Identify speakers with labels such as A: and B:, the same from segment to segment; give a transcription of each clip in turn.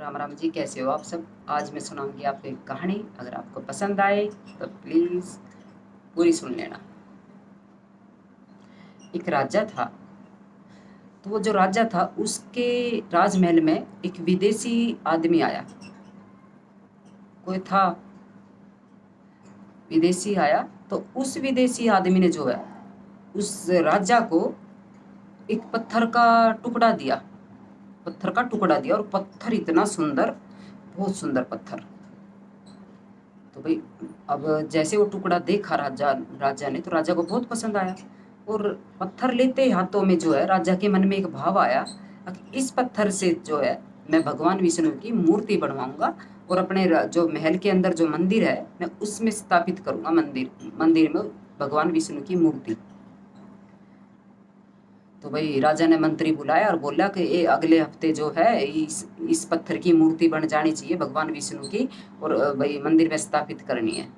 A: राम राम जी, कैसे हो आप सब। आज मैं सुनाऊंगी आपको एक कहानी। अगर आपको पसंद आए तो प्लीज़ पूरी सुन लेना। एक राजा था। तो वो जो राजा था उसके राजमहल में एक विदेशी आदमी आया। कोई था, विदेशी आया। तो उस विदेशी आदमी ने जो है उस राजा को एक पत्थर का टुकड़ा दिया। पत्थर का टुकड़ा दिया, और पत्थर इतना सुंदर, बहुत सुंदर पत्थर। तो भाई, अब जैसे वो टुकड़ा देखा राजा राजा ने, तो राजा को बहुत पसंद आया। और पत्थर लेते ही हाथों में जो है राजा के मन में एक भाव आया कि इस पत्थर से जो है मैं भगवान विष्णु की मूर्ति बनवाऊंगा, और अपने जो महल के अंदर जो मंदिर है मैं उसमें स्थापित करूंगा। मंदिर मंदिर में भगवान विष्णु की मूर्ति। तो भाई राजा ने मंत्री बुलाया और बोला कि ये अगले हफ्ते जो है इस पत्थर की मूर्ति बन जानी चाहिए भगवान विष्णु की, और भाई मंदिर में स्थापित करनी है।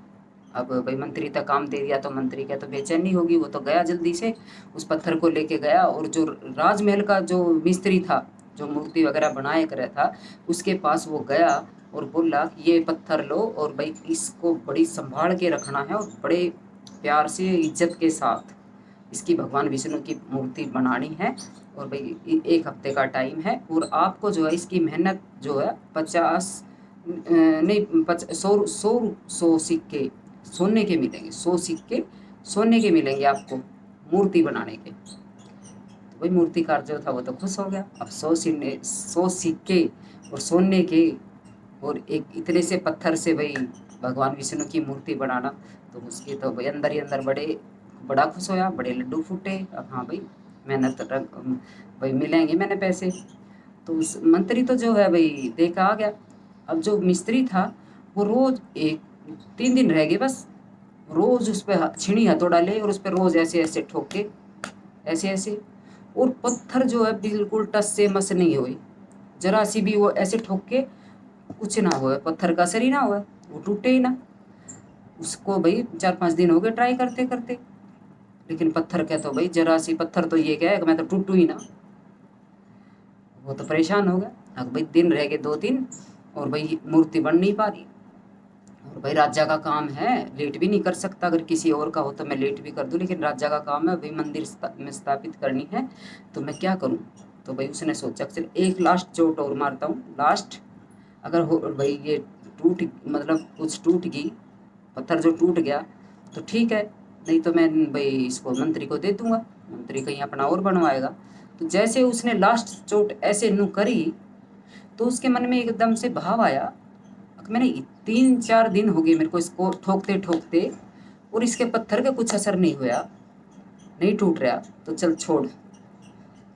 A: अब भाई मंत्री तक काम दे दिया तो मंत्री क्या तो बेचैनी होगी। वो तो गया जल्दी से, उस पत्थर को लेके गया, और जो राजमहल का जो मिस्त्री था, जो मूर्ति वगैरह बनाया कर रहा था, उसके पास वो गया और बोला कि ये पत्थर लो, और भाई इसको बड़ी संभाल के रखना है, और बड़े प्यार से इज्जत के साथ इसकी भगवान विष्णु की मूर्ति बनानी है। और भाई एक हफ्ते का टाइम है, और आपको जो है इसकी मेहनत जो है 50 नहीं 100 सिक्के सोने के मिलेंगे। 100 सिक्के सोने के मिलेंगे आपको मूर्ति बनाने के। तो भाई मूर्तिकार जो था वो तो खुश हो गया। अब 100 सिक्के और सोने के, और एक इतने से पत्थर से भाई भगवान विष्णु की मूर्ति बनाना, तो उसके तो भाई अंदर ही अंदर बड़ा खुश होया, बड़े लड्डू फूटे। अब हाँ भाई, मेहनत भाई मिलेंगे मैंने पैसे। तो उस मंत्री तो जो है भाई देखा आ गया। अब जो मिस्त्री था वो रोज एक 3 दिन रह गए बस, रोज उस पर छीनी हथौड़ा ले और उस पर रोज ऐसे ऐसे ठोके, ऐसे ऐसे। और पत्थर जो है बिल्कुल टस से मस नहीं हुई, जरा सी भी वो ऐसे ठोक के कुछ ना हुआ, पत्थर का असर ही ना हुआ, वो टूटे ही ना। उसको भाई 4-5 दिन हो गए ट्राई करते करते, लेकिन पत्थर क्या, तो भाई जरा सी पत्थर तो ये क्या है कि मैं तो टूटू ही ना। वो तो परेशान हो गया। अब भाई दिन रह गए 2-3, और भाई मूर्ति बन नहीं पा रही। और भाई राजा का काम है, लेट भी नहीं कर सकता। अगर किसी और का हो तो मैं लेट भी कर दूं, लेकिन राजा का काम है भाई मंदिर में स्थापित करनी है, तो मैं क्या करूं। तो भाई उसने सोचा चल एक लास्ट चोट और मारता हूँ, लास्ट अगर हो भाई ये टूट, मतलब कुछ टूट गई, पत्थर जो टूट गया तो ठीक है, नहीं तो मैं भाई इसको मंत्री को दे दूंगा, मंत्री कहीं अपना और बनवाएगा। तो जैसे उसने लास्ट चोट ऐसे नू करी, तो उसके मन में एकदम से भाव आया, मैंने 3-4 दिन हो गए मेरे को इसको ठोकते ठोकते, और इसके पत्थर का कुछ असर नहीं हुआ, नहीं टूट रहा, तो चल छोड़,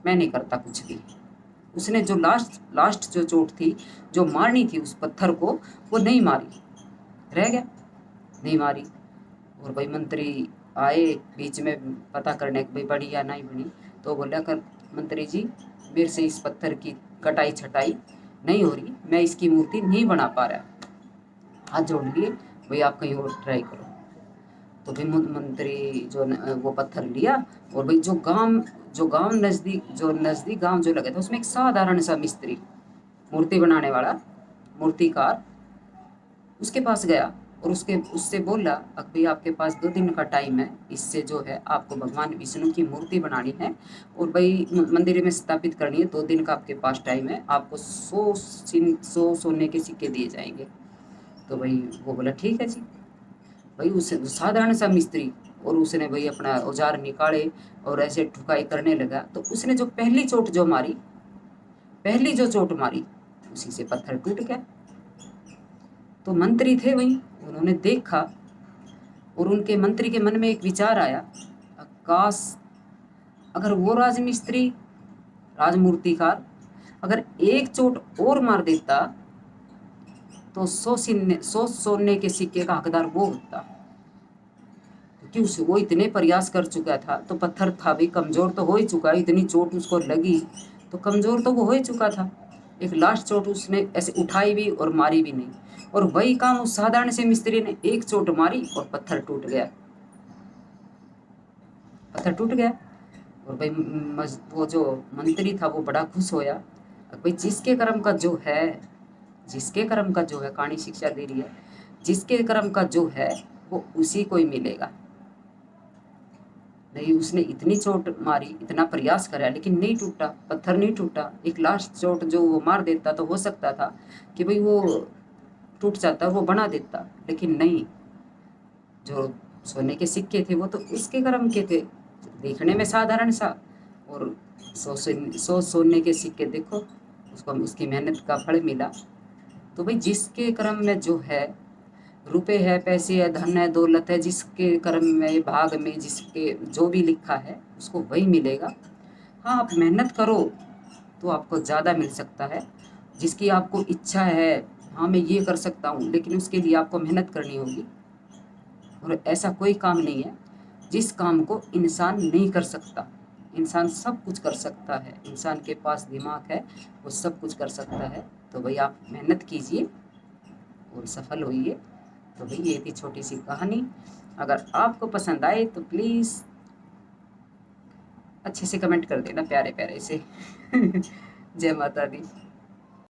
A: मैं नहीं करता कुछ भी। उसने जो लास्ट लास्ट जो चोट थी, जो मारनी थी उस पत्थर को, वो नहीं मारी, रह गया, नहीं मारी। और भाई मंत्री आए बीच में पता करने कि भाई बनी या नहीं बनी। तो बोला कर मंत्री जी, मेरे से इस पत्थर की कटाई छटाई नहीं हो रही, मैं इसकी मूर्ति नहीं बना पा रहा, हाथ जोड़ लिए, भाई आप कहीं और ट्राई करो। तो फिर मंत्री जो वो पत्थर लिया, और भाई जो गांव नज़दीक गांव जो लगे था उसमें एक साधारण सा मिस्त्री, मूर्ति बनाने वाला मूर्तिकार, उसके पास गया, और उससे बोला अब भाई आपके पास 2 दिन का टाइम है, इससे जो है आपको भगवान विष्णु की मूर्ति बनानी है, और भाई मंदिर में स्थापित करनी है। 2 दिन का आपके पास टाइम है, आपको 100 सोने के सिक्के दिए जाएंगे। तो भाई वो बोला ठीक है जी। भाई उस साधारण सा मिस्त्री, और उसने भाई अपना औजार निकाले और ऐसे ठुकाई करने लगा। तो उसने जो पहली चोट जो मारी, पहली जो चोट मारी, उसी से पत्थर टूट गया। तो मंत्री थे वहीं, उन्होंने देखा, और उनके मंत्री के मन में एक विचार आया, काश अगर वो राजमिस्त्री, राजमूर्तिकार अगर एक चोट और मार देता तो 100 सोने के सिक्के का हकदार वो होता। क्योंकि वो इतने प्रयास कर चुका था, तो पत्थर था भी कमज़ोर तो हो ही चुका, इतनी चोट उसको लगी तो कमज़ोर तो वो हो ही चुका था। एक लास्ट चोट उसने ऐसे उठाई भी और मारी भी नहीं, और वही काम उस साधारण से मिस्त्री ने एक चोट मारी और पत्थर टूट गया, पत्थर टूट गया। और भाई वो जो मंत्री था वो बड़ा खुश होया, भाई जिसके कर्म का जो है जिसके कर्म का जो है, कहानी शिक्षा दे रही है, जिसके कर्म का जो है वो उसी को ही मिलेगा। नहीं, उसने इतनी चोट मारी, इतना प्रयास करा, लेकिन नहीं टूटा, पत्थर नहीं टूटा। एक लास्ट चोट जो वो मार देता तो हो सकता था कि भाई वो टूट जाता, वो बना देता, लेकिन नहीं। जो सोने के सिक्के थे वो तो उसके कर्म के थे, देखने में साधारण सा, और सौ सोने के सिक्के देखो, उसको उसकी मेहनत का फल मिला। तो भाई जिसके कर्म में जो है, रुपए है, पैसे है, धन है, दौलत है, जिसके कर्म में, भाग में जिसके जो भी लिखा है उसको वही मिलेगा। हाँ, आप मेहनत करो तो आपको ज़्यादा मिल सकता है। जिसकी आपको इच्छा है, हाँ मैं ये कर सकता हूँ, लेकिन उसके लिए आपको मेहनत करनी होगी। और ऐसा कोई काम नहीं है जिस काम को इंसान नहीं कर सकता। इंसान सब कुछ कर सकता है, इंसान के पास दिमाग है, वो सब कुछ कर सकता है। तो भाई आप मेहनत कीजिए और सफल होइए। तो भाई ये थी छोटी सी कहानी। अगर आपको पसंद आए तो प्लीज़ अच्छे से कमेंट कर देना, प्यारे प्यारे से। जय माता दी।